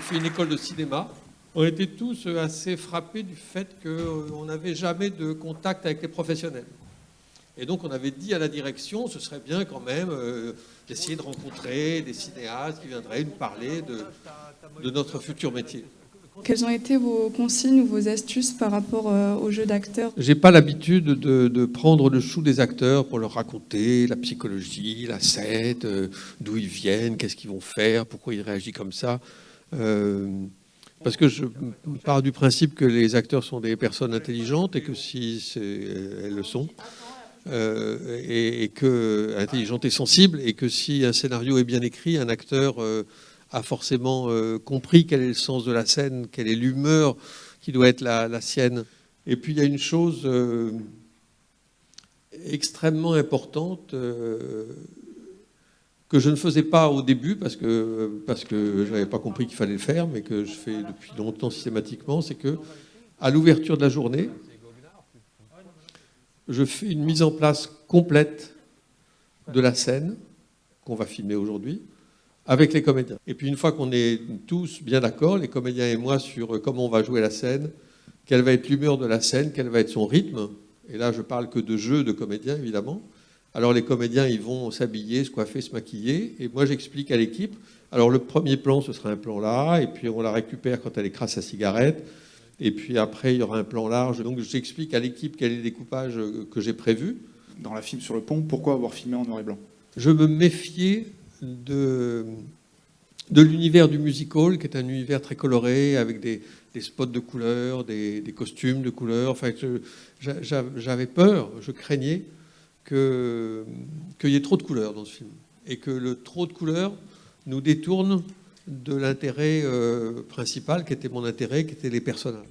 fait une école de cinéma. On était tous assez frappés du fait qu'on n'avait jamais de contact avec les professionnels. Et donc on avait dit à la direction, ce serait bien quand même d'essayer de rencontrer des cinéastes qui viendraient nous parler de notre futur métier. Quelles ont été vos consignes ou vos astuces par rapport au jeu d'acteur? J'ai pas l'habitude de prendre le chou des acteurs pour leur raconter la psychologie, la scène, d'où ils viennent, qu'est-ce qu'ils vont faire, pourquoi ils réagissent comme ça. Parce que je pars du principe que les acteurs sont des personnes intelligentes et que si elles le sont, et que intelligentes et sensibles, et que si un scénario est bien écrit, un acteur a forcément compris quel est le sens de la scène, quelle est l'humeur qui doit être la sienne. Et puis il y a une chose extrêmement importante que je ne faisais pas au début parce que je n'avais pas compris qu'il fallait le faire, mais que je fais depuis longtemps systématiquement, c'est que à l'ouverture de la journée, je fais une mise en place complète de la scène qu'on va filmer aujourd'hui avec les comédiens. Et puis une fois qu'on est tous bien d'accord, les comédiens et moi, sur comment on va jouer la scène, quelle va être l'humeur de la scène, quel va être son rythme, et là je parle que de jeu de comédiens évidemment. Alors les comédiens, ils vont s'habiller, se coiffer, se maquiller, et moi j'explique à l'équipe. Alors le premier plan, ce sera un plan là, et puis on la récupère quand elle écrase sa cigarette, et puis après il y aura un plan large. Donc j'explique à l'équipe quel est le découpage que j'ai prévu. Dans la film sur le pont, pourquoi avoir filmé en noir et blanc? Je me méfiais de l'univers du musical, qui est un univers très coloré, avec des spots de couleurs, des costumes de couleurs. Enfin, j'avais peur, je craignais qu'il y ait trop de couleurs dans ce film, et que le trop de couleurs nous détourne de l'intérêt principal, qui était mon intérêt, qui était les personnages.